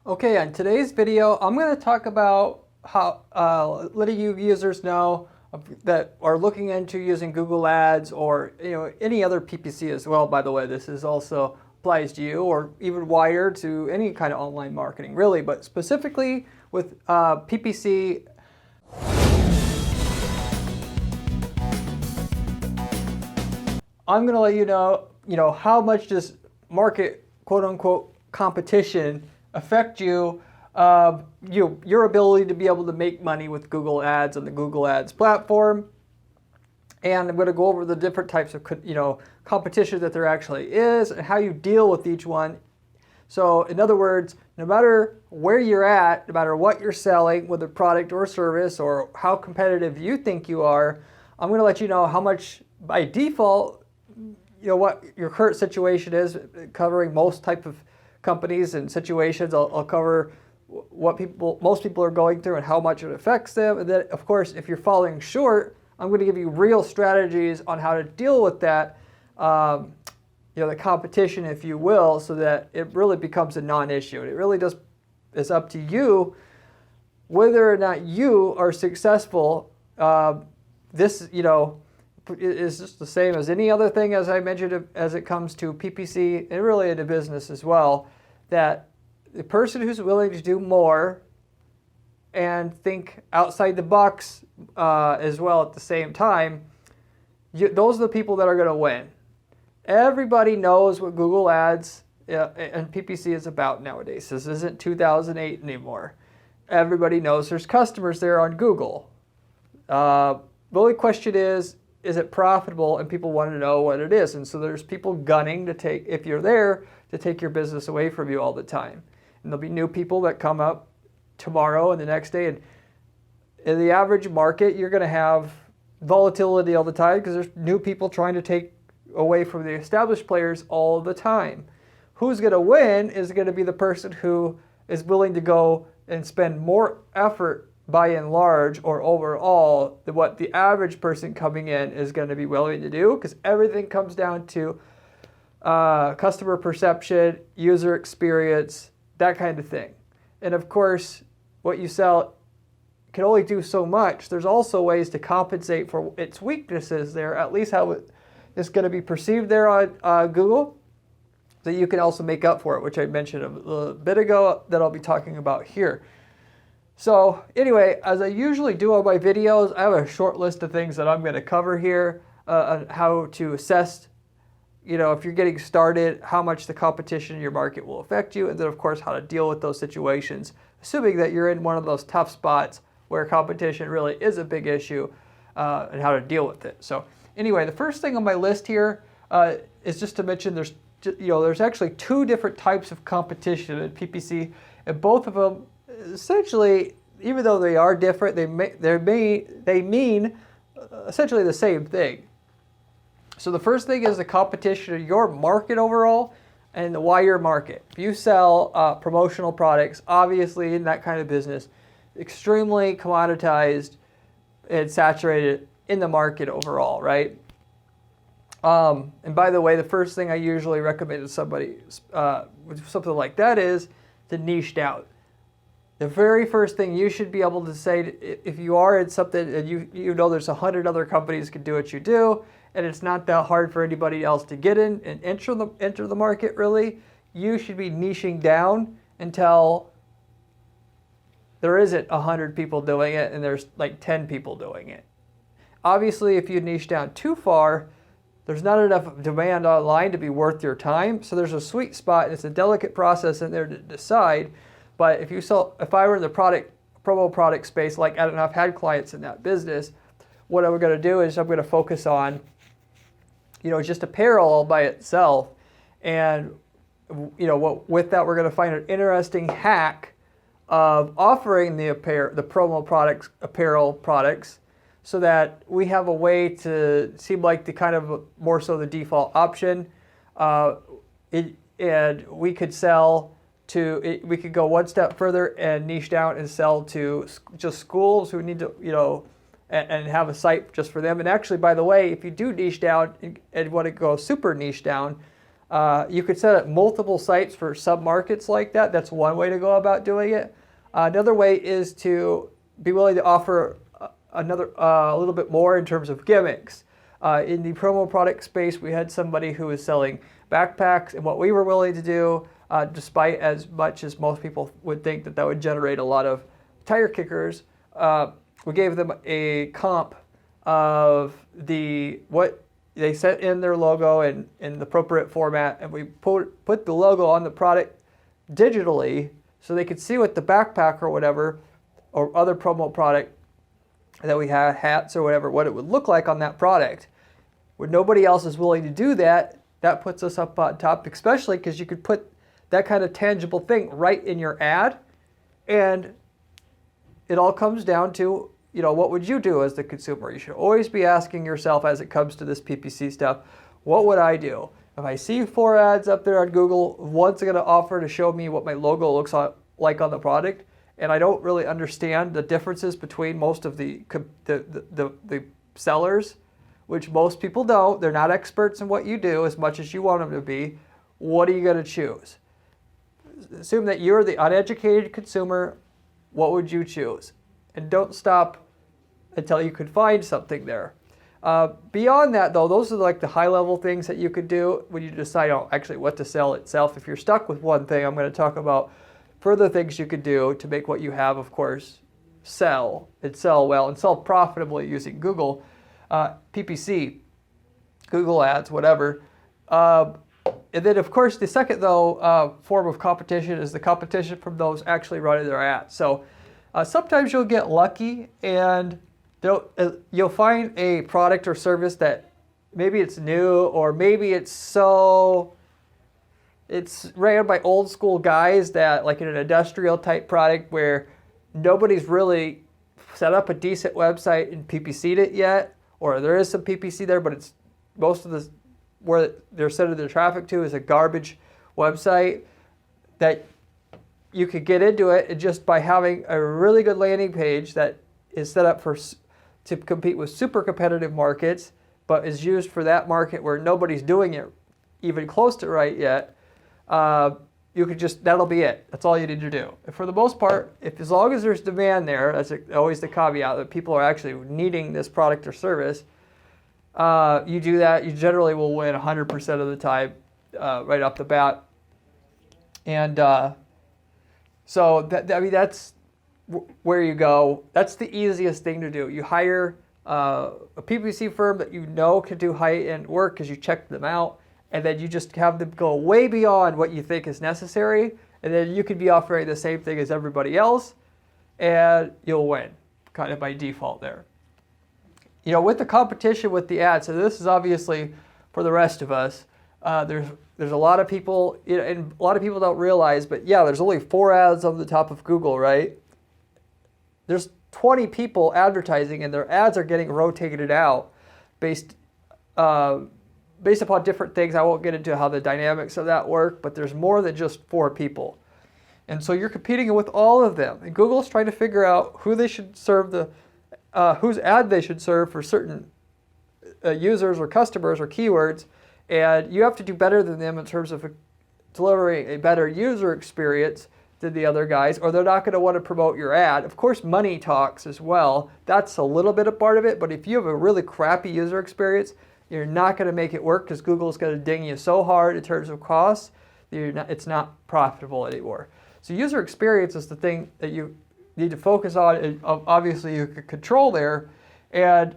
Okay, on today's video, I'm going to talk about how letting you users know that are looking into using Google Ads or any other PPC as well. By the way, this is also applies to you or even wider to any kind of online marketing, really. But specifically with PPC, I'm going to let you know how much does market quote unquote competition affect you, your ability to be able to make money with Google Ads on the Google Ads platform. And I'm going to go over the different types of competition that there actually is and how you deal with each one. So in other words, no matter where you're at, no matter what you're selling, whether product or service, or how competitive you think you are, I'm going to let you know how much by default, what your current situation is, covering most type of companies and situations. I'll cover what most people are going through and how much it affects them. And then, of course, if you're falling short, I'm going to give you real strategies on how to deal with that, the competition, if you will, so that it really becomes a non-issue. And it really is up to you whether or not you are successful. This, is just the same as any other thing, as I mentioned, as it comes to PPC and really into business as well, that the person who's willing to do more and think outside the box as well at the same time, those are the people that are going to win. Everybody knows what Google Ads and PPC is about nowadays. This isn't 2008 anymore. Everybody knows there's customers there on Google. The only question is it profitable? And people want to know what it is. And so there's people gunning to take, if you're there, to take your business away from you all the time. And there'll be new people that come up tomorrow and the next day. And in the average market, you're going to have volatility all the time because there's new people trying to take away from the established players all the time. Who's going to win is going to be the person who is willing to go and spend more effort by and large or overall than what the average person coming in is going to be willing to do, because everything comes down to customer perception, user experience, that kind of thing. And of course, what you sell can only do so much. There's also ways to compensate for its weaknesses there, at least how it's going to be perceived there on Google, that you can also make up for it, which I mentioned a little bit ago that I'll be talking about here. So anyway, as I usually do on my videos, I have a short list of things that I'm going to cover here on how to assess, if you're getting started, how much the competition in your market will affect you, and then of course how to deal with those situations, assuming that you're in one of those tough spots where competition really is a big issue, and how to deal with it. So anyway, the first thing on my list here is just to mention there's actually two different types of competition in PPC, and both of them essentially, even though they are different, they mean essentially the same thing. So the first thing is the competition of your market overall and the wider market. If you sell promotional products, obviously in that kind of business, extremely commoditized and saturated in the market overall, right? And by the way, the first thing I usually recommend to somebody with something like that is to niche down. The very first thing you should be able to say, if you are in something and you know there's 100 other companies can do what you do, and it's not that hard for anybody else to get in and enter the market really, you should be niching down until there isn't 100 people doing it and there's like 10 people doing it. Obviously, if you niche down too far, there's not enough demand online to be worth your time. So there's a sweet spot, and it's a delicate process in there to decide. But if I were in the promo product space, like I don't know, I've had clients in that business, what I'm going to do is I'm going to focus on, just apparel all by itself. And, with that, we're going to find an interesting hack of offering the promo products, apparel products, so that we have a way to seem like the kind of more so the default option. And we could sell we could go one step further and niche down and sell to just schools who need to, and have a site just for them. And actually, by the way, if you do niche down and want to go super niche down, You could set up multiple sites for sub-markets like that. That's one way to go about doing it. Another way is to be willing to offer a little bit more in terms of gimmicks. In the promo product space, we had somebody who was selling backpacks, and what we were willing to do, despite as much as most people would think that would generate a lot of tire kickers, we gave them a comp of what they set in their logo in the appropriate format, and we put the logo on the product digitally so they could see what the backpack or whatever, or other promo product that we had, hats or whatever, what it would look like on that product. When nobody else is willing to do that, that puts us up on top, especially because you could put that kind of tangible thing right in your ad, and it all comes down to, what would you do as the consumer? You should always be asking yourself as it comes to this PPC stuff, what would I do? If I see 4 ads up there on Google, one's going to offer to show me what my logo looks like on the product, and I don't really understand the differences between most of the sellers, which most people don't. They're not experts in what you do as much as you want them to be. What are you going to choose? Assume that you're the uneducated consumer. What would you choose? And don't stop until you could find something there. Beyond that, though, those are like the high-level things that you could do when you decide actually what to sell itself. If you're stuck with one thing, I'm going to talk about further things you could do to make what you have, of course, sell well and sell profitably using Google, PPC, Google Ads, whatever. And then, of course, the second, form of competition is the competition from those actually running their ads. So sometimes you'll get lucky and you'll find a product or service that maybe it's new, or maybe it's ran by old school guys that, like in an industrial type product where nobody's really set up a decent website and PPC'd it yet, or there is some PPC there, but it's most of where they're sending their traffic to is a garbage website that you could get into it just by having a really good landing page that is set up to compete with super competitive markets, but is used for that market where nobody's doing it even close to right yet. That'll be it. That's all you need to do. And for the most part, as long as there's demand there, that's always the caveat that people are actually needing this product or service, you do that, you generally will win 100% of the time right off the bat. And so that's where you go. That's the easiest thing to do. You hire a PPC firm that can do high-end work because you check them out, and then you just have them go way beyond what you think is necessary, and then you could be offering the same thing as everybody else, and you'll win, kind of by default there. With the competition with the ads, so this is obviously for the rest of us, there's a lot of people, and a lot of people don't realize, but yeah, there's only 4 ads on the top of Google, right? There's 20 people advertising, and their ads are getting rotated out based upon different things. I won't get into how the dynamics of that work, but there's more than just 4 people. And so you're competing with all of them. And Google's trying to figure out who they should serve whose ad they should serve for certain users or customers or keywords. And you have to do better than them in terms of delivering a better user experience than the other guys, or they're not going to want to promote your ad. Of course, money talks as well. That's a little bit of part of it, but if you have a really crappy user experience, you're not going to make it work because Google's going to ding you so hard in terms of costs that it's not profitable anymore. So user experience is the thing that you need to focus on, and obviously you could control there. And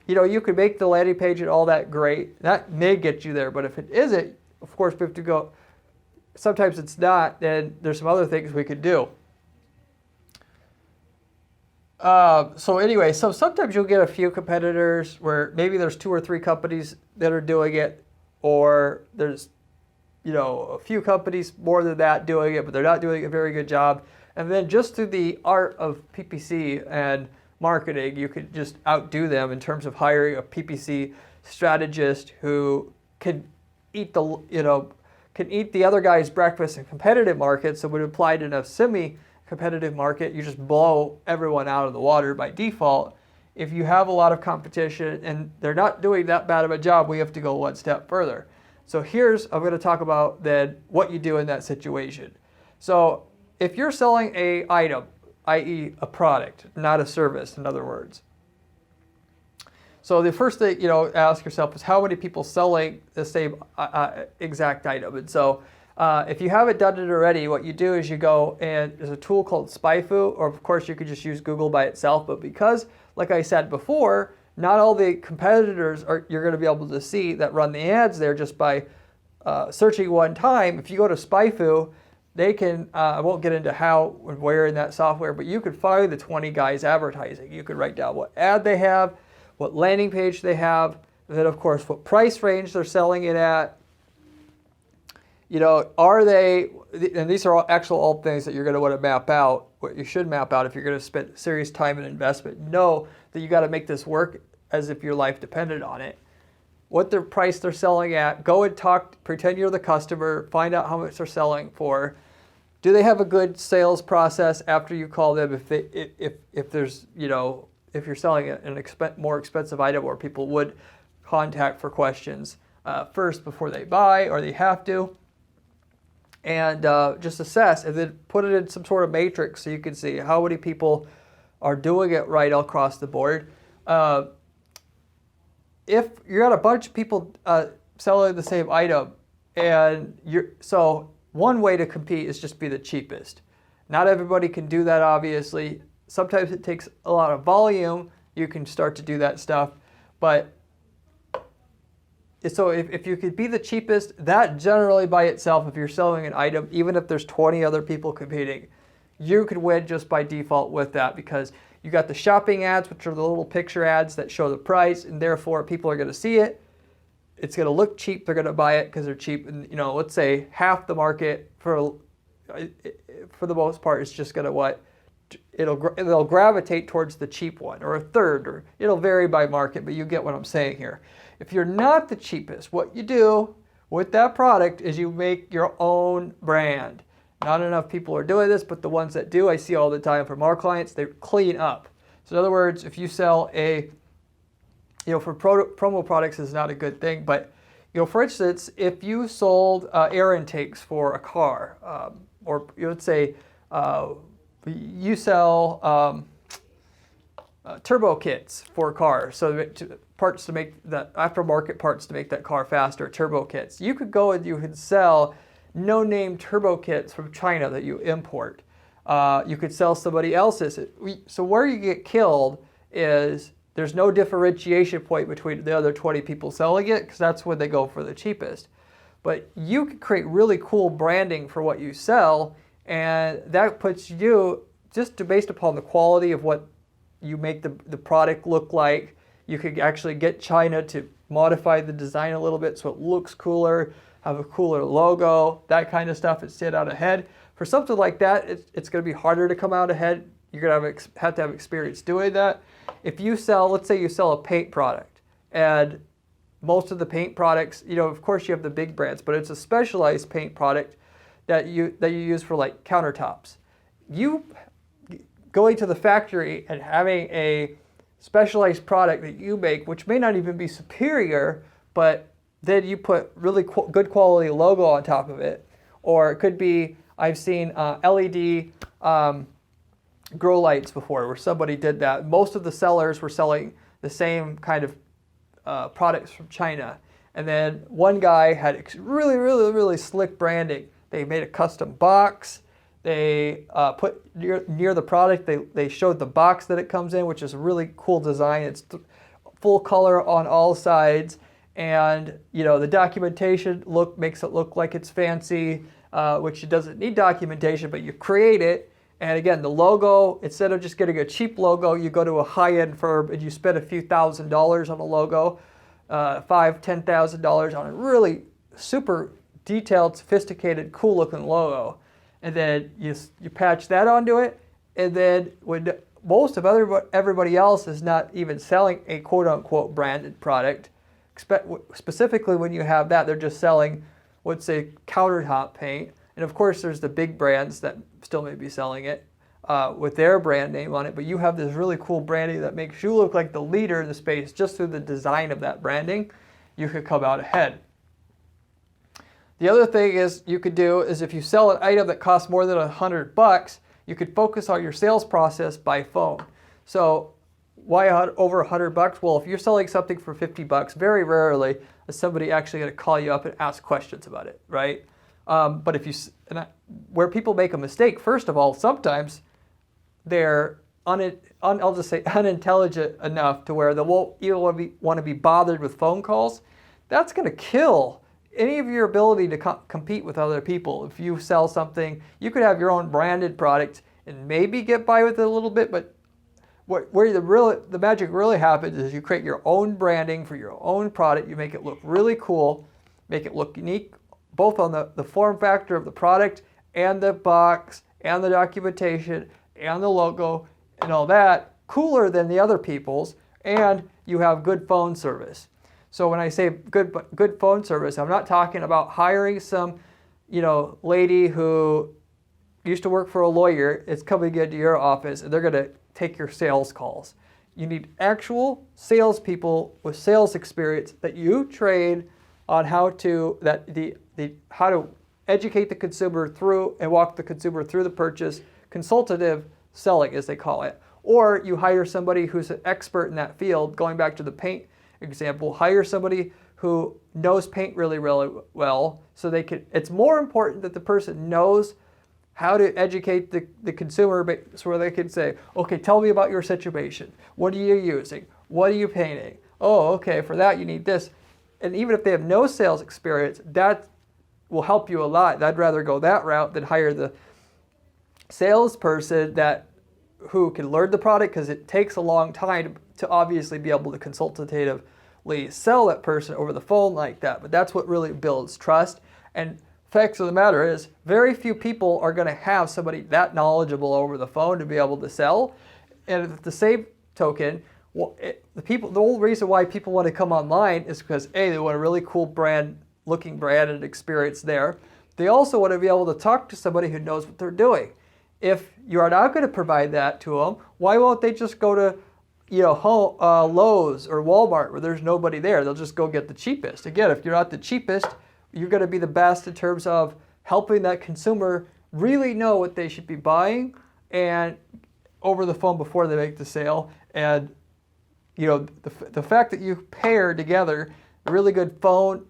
you could make the landing page and all that great. That may get you there, but if it isn't, of course, we have to go. Sometimes it's not, then there's some other things we could do. So sometimes you'll get a few competitors where maybe there's 2 or 3 companies that are doing it, or there's a few companies more than that doing it, but they're not doing a very good job. And then just through the art of PPC and marketing, you could just outdo them in terms of hiring a PPC strategist who can eat the other guy's breakfast in competitive markets. So when applied in a semi-competitive market, you just blow everyone out of the water by default. If you have a lot of competition and they're not doing that bad of a job, we have to go one step further. So I'm going to talk about then what you do in that situation. So if you're selling a item, i.e. a product, not a service, in other words. So the first thing, ask yourself is how many people selling the same exact item. And so if you haven't done it already, what you do is you go and there's a tool called SpyFu, or of course you could just use Google by itself. But because, like I said before, not all the competitors you're going to be able to see that run the ads there just by searching one time. If you go to SpyFu, they can, I won't get into how and where in that software, but you could find the 20 guys advertising. You could write down what ad they have, what landing page they have, and then of course what price range they're selling it at. Are they, and these are all things that you're going to want to map out, what you should map out if you're going to spend serious time and investment. Know that you got to make this work as if your life depended on it. What their price they're selling at, go and pretend you're the customer, find out how much they're selling for. Do they have a good sales process after you call them? If there's, if you're selling an more expensive item where people would contact for questions first before they buy or they have to. And just assess and then put it in some sort of matrix so you can see how many people are doing it right all across the board. If you got a bunch of people selling the same item, and so one way to compete is just be the cheapest. Not everybody can do that, obviously. Sometimes it takes a lot of volume. You can start to do that stuff, but so if you could be the cheapest, that generally by itself, if you're selling an item, even if there's 20 other people competing, you could win just by default with that because you got the shopping ads, which are the little picture ads that show the price, and therefore people are going to see it. It's going to look cheap. They're going to buy it because they're cheap. And let's say half the market for the most part is just going to they'll gravitate towards the cheap one, or a third, or it'll vary by market, but you get what I'm saying here. If you're not the cheapest, what you do with that product is you make your own brand. Not enough people are doing this, but the ones that do, I see all the time from our clients, they clean up. So in other words, if you sell for promo products is not a good thing, but for instance, if you sold air intakes for a car, or let's say you sell turbo kits for cars, so parts to make the aftermarket parts to make that car faster, turbo kits. You could go and you could sell no-name turbo kits from China that you import. You could sell somebody else's. So where you get killed is there's no differentiation point between the other 20 people selling it because that's when they go for the cheapest. But you can create really cool branding for what you sell, and that puts you based upon the quality of what you make the product look like. You could actually get China to modify the design a little bit so it looks cooler, have a cooler logo, that kind of stuff. It stand out ahead. For something like that, it's going to be harder to come out ahead. You're going to have to have experience doing that. If you let's say you sell a paint product, and most of the paint products, of course you have the big brands, but it's a specialized paint product that you use for like countertops. You going to the factory and having a specialized product that you make, which may not even be superior, but then you put really good quality logo on top of it. Or it could be, I've seen LED grow lights before where somebody did that. Most of the sellers were selling the same kind of products from China. And then one guy had really, really, really slick branding. They made a custom box. They put near the product, they showed the box that it comes in, which is a really cool design. It's full color on all sides. And the documentation makes it look like it's fancy, which it doesn't need documentation, but you create it. And again, the logo, instead of just getting a cheap logo, you go to a high-end firm and you spend a few $1,000s on a logo, $5,000, $10,000 on a really super detailed, sophisticated, cool-looking logo. And then you patch that onto it, and then when most of everybody else is not even selling a quote-unquote branded product, specifically when you have that, they're just selling, let's say, countertop paint. And of course, there's the big brands that still may be selling it with their brand name on it, but you have this really cool branding that makes you look like the leader in the space just through the design of that branding. You could come out ahead. The other thing is you could do is if you sell an item that costs more than $100, you could focus on your sales process by phone. So why over $100? Well, if you're selling something for $50, very rarely is somebody actually going to call you up and ask questions about it, right? But if where people make a mistake, first of all, sometimes they're I'll just say unintelligent enough to where they won't even want to be bothered with phone calls. That's going to kill any of your ability to compete with other people. If you sell something, you could have your own branded product and maybe get by with it a little bit, but where the magic really happens is you create your own branding for your own product. You make it look really cool, make it look unique, both on the form factor of the product and the box and the documentation and the logo and all that, cooler than the other people's, and you have good phone service. So when I say good phone service, I'm not talking about hiring some, lady who used to work for a lawyer, is coming into your office and they're going to take your sales calls. You need actual salespeople with sales experience that you train on how to educate the consumer through and walk the consumer through the purchase, consultative selling as they call it. Or you hire somebody who's an expert in that field. Going back to the paint example, hire somebody who knows paint really, really well, so it's more important that the person knows how to educate the consumer so where they can say, okay, tell me about your situation. What are you using? What are you painting? Oh, okay, for that you need this. And even if they have no sales experience, that will help you a lot. I'd rather go that route than hire the salesperson who can learn the product, because it takes a long time to obviously be able to consultatively sell that person over the phone like that. But that's what really builds trust. And facts of the matter is, very few people are going to have somebody that knowledgeable over the phone to be able to sell. And at the same token, the whole reason why people want to come online is because they want a really cool looking brand and experience there. They also want to be able to talk to somebody who knows what they're doing. If you are not going to provide that to them, why won't they just go to Lowe's or Walmart where there's nobody there? They'll just go get the cheapest. Again, if you're not the cheapest, you're going to be the best in terms of helping that consumer really know what they should be buying and over the phone before they make the sale. And the fact that you pair together a really good phone,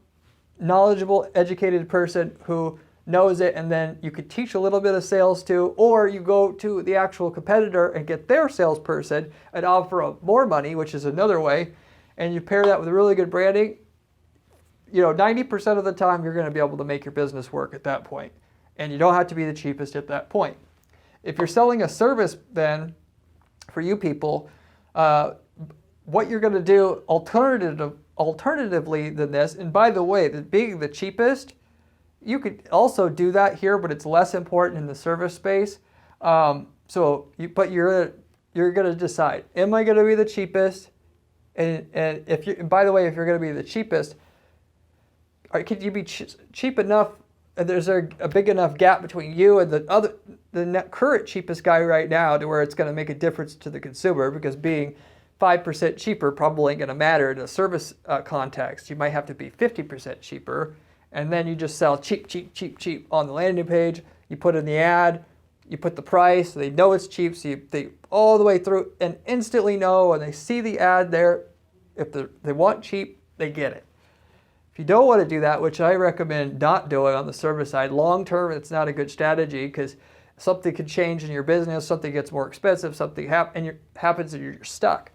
knowledgeable, educated person who knows it, and then you could teach a little bit of sales to, or you go to the actual competitor and get their salesperson and offer more money, which is another way, and you pair that with really good branding, 90% of the time you're going to be able to make your business work at that point. And you don't have to be the cheapest at that point. If you're selling a service, then for you people, what you're going to do alternatively than this, and by the way, being the cheapest, you could also do that here, but it's less important in the service space. But you're going to decide: am I going to be the cheapest? And by the way, if you're going to be the cheapest, could you be cheap enough? There's a big enough gap between you and the current cheapest guy right now to where it's going to make a difference to the consumer, because being 5% cheaper probably ain't going to matter in a service context. You might have to be 50% cheaper. And then you just sell cheap, cheap, cheap, cheap on the landing page. You put in the ad, you put the price, so they know it's cheap, so they all the way through and instantly know, and they see the ad there. If they want cheap, they get it. If you don't want to do that, which I recommend not doing on the service side, long term it's not a good strategy, because something could change in your business, something gets more expensive, something happens and you're stuck.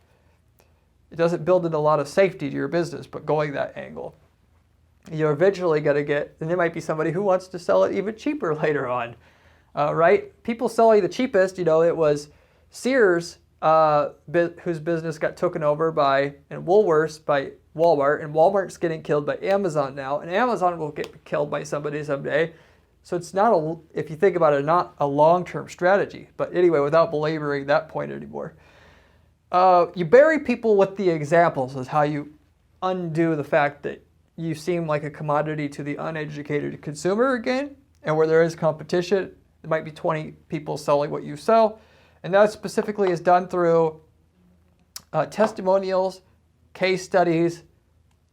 It doesn't build in a lot of safety to your business, but going that angle. You're eventually going to get, and there might be somebody who wants to sell it even cheaper later on, right? People selling the cheapest, it was Sears, whose business got taken over and Woolworths by Walmart, and Walmart's getting killed by Amazon now, and Amazon will get killed by somebody someday. So it's not if you think about it, not a long-term strategy. But anyway, without belaboring that point anymore, you bury people with the examples is how you undo the fact that you seem like a commodity to the uneducated consumer again, and where there is competition, there might be 20 people selling what you sell, and that specifically is done through testimonials, case studies,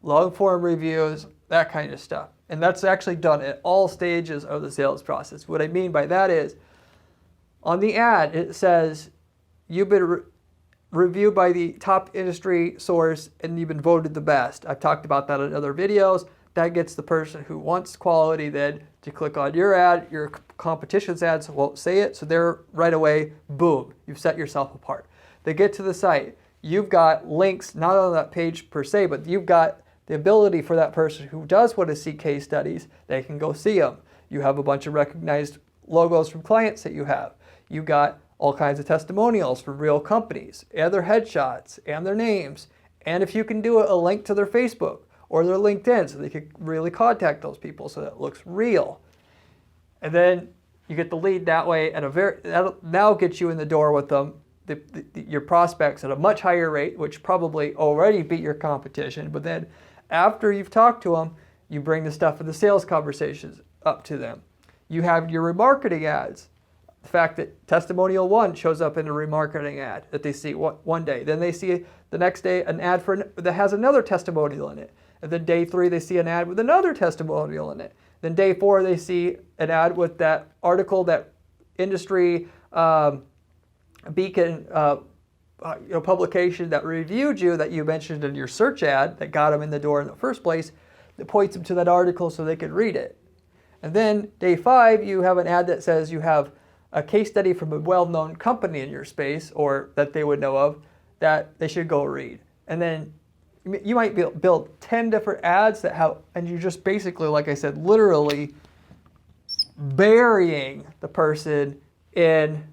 long-form reviews, that kind of stuff. And that's actually done at all stages of the sales process. What I mean by that is, on the ad, it says, you've been reviewed by the top industry source and you've been voted the best. I've talked about that in other videos. That gets the person who wants quality then to click on your ad. Your competition's ads won't say it, so they're right away, boom, you've set yourself apart. They get to the site. You've got links, not on that page per se, but you've got the ability for that person who does want to see case studies, they can go see them. You have a bunch of recognized logos from clients that you have. You've got all kinds of testimonials from real companies, and their headshots, and their names. And if you can do it, a link to their Facebook or their LinkedIn so they can really contact those people so that it looks real. And then you get the lead that way, and that'll now get you in the door with them, your prospects at a much higher rate, which probably already beat your competition. But then after you've talked to them, you bring the stuff in the sales conversations up to them. You have your remarketing ads. The fact that testimonial 1 shows up in a remarketing ad that they see one day. Then they see the next day an ad that has another testimonial in it. And then day 3, they see an ad with another testimonial in it. Then day 4, they see an ad with that article, that industry beacon publication that reviewed you that you mentioned in your search ad that got them in the door in the first place, that points them to that article so they can read it. And then day 5, you have an ad that says you have a case study from a well-known company in your space or that they would know of that they should go read. And then you might build 10 different ads that have, and you just basically, like I said, literally burying the person in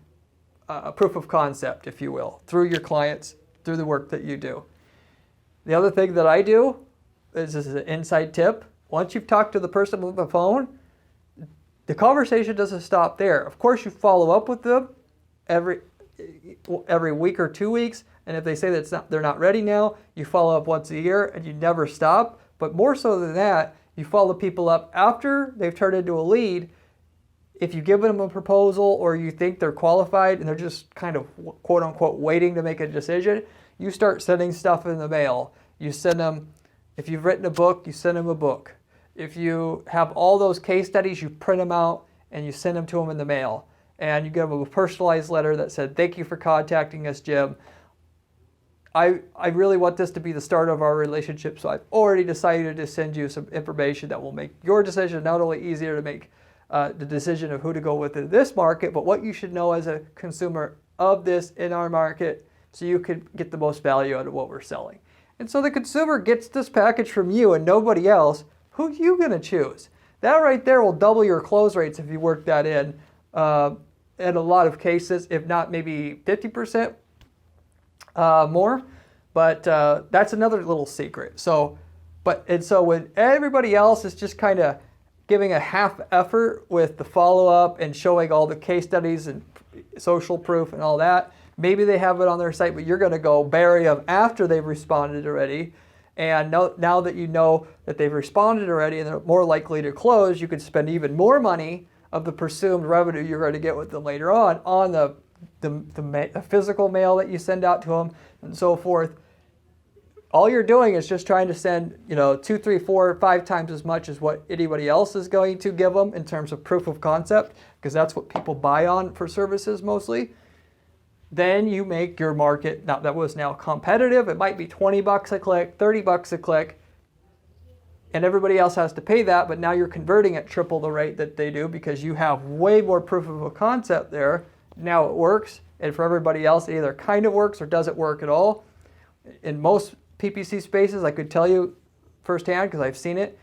a proof of concept, if you will, through your clients, through the work that you do. The other thing that I do, this is an inside tip, once you've talked to the person on the phone, the conversation doesn't stop there. Of course, you follow up with them every week or 2 weeks, and if they say that they're not ready now, you follow up once a year, and you never stop. But more so than that, you follow people up after they've turned into a lead. If you give them a proposal or you think they're qualified and they're just kind of quote unquote waiting to make a decision, you start sending stuff in the mail. You send them, if you've written a book, you send them a book. If you have all those case studies, you print them out and you send them to them in the mail. And you give them a personalized letter that said, "Thank you for contacting us, Jim. I really want this to be the start of our relationship, so I've already decided to send you some information that will make your decision not only easier to make the decision of who to go with in this market, but what you should know as a consumer of this in our market so you can get the most value out of what we're selling." And so the consumer gets this package from you and nobody else. Who are you going to choose? That right there will double your close rates if you work that in a lot of cases, if not maybe 50% more. But that's another little secret. So when everybody else is just kind of giving a half effort with the follow-up and showing all the case studies and social proof and all that, maybe they have it on their site, but you're going to go bury them after they've responded already. And now that you know that they've responded already and they're more likely to close, you could spend even more money of the presumed revenue you're going to get with them later on the physical mail that you send out to them and so forth. All you're doing is just trying to send, 2, 3, 4, 5 times as much as what anybody else is going to give them in terms of proof of concept, because that's what people buy on for services mostly. Then you make your market, now that was now competitive. It might be $20 a click, $30 a click, and everybody else has to pay that, but now you're converting at triple the rate that they do because you have way more proof of a concept there. Now it works, and for everybody else, it either kind of works or doesn't work at all. In most PPC spaces, I could tell you firsthand because I've seen it,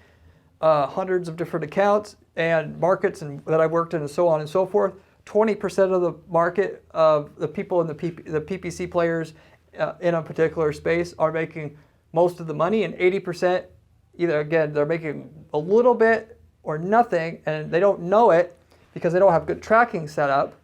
hundreds of different accounts and markets that I've worked in and so on and so forth. 20% of the market of the people in the PPC players in a particular space are making most of the money, and 80% they're making a little bit or nothing, and they don't know it because they don't have good tracking set up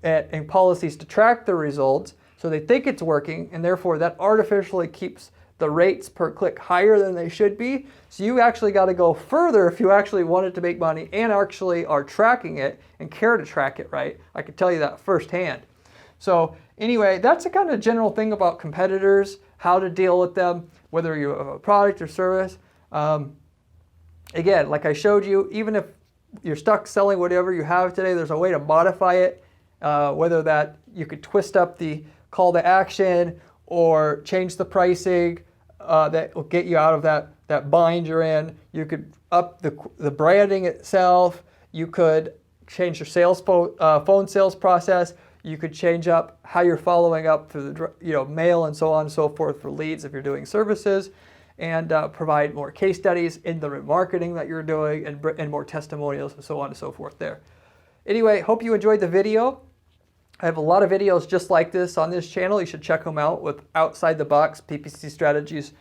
and policies to track the results. So they think it's working, and therefore that artificially keeps the rates per click higher than they should be. So you actually got to go further if you actually wanted to make money and actually are tracking it and care to track it right. I can tell you that firsthand. So anyway, that's a kind of general thing about competitors, how to deal with them, whether you have a product or service. again, like I showed you, even if you're stuck selling whatever you have today, there's a way to modify it, whether that you could twist up the call to action or change the pricing that will get you out of that bind you're in. You could up the branding itself. You could change your phone sales process. You could change up how you're following up through the mail and so on and so forth for leads if you're doing services, and provide more case studies in the remarketing that you're doing, and more testimonials and so on and so forth there. Anyway, hope you enjoyed the video. I have a lot of videos just like this on this channel. You should check them out with outside the box PPC strategies,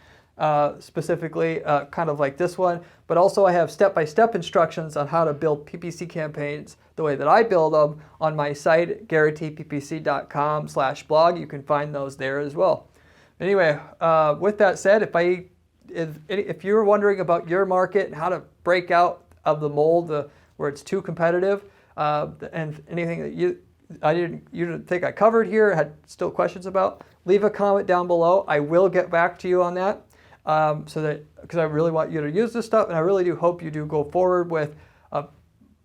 specifically kind of like this one. But also I have step-by-step instructions on how to build PPC campaigns the way that I build them on my site, GaryTPPC.com/blog. You can find those there as well. Anyway, with that said, if you're wondering about your market and how to break out of the mold where it's too competitive, and anything that you didn't think I covered here, had still questions about, leave a comment down below. I will get back to you on that, because I really want you to use this stuff, and I really do hope you do go forward with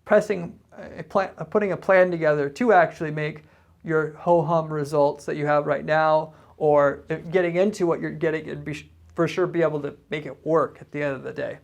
putting a plan together to actually make your ho-hum results that you have right now, or getting into what you're getting, and for sure be able to make it work at the end of the day.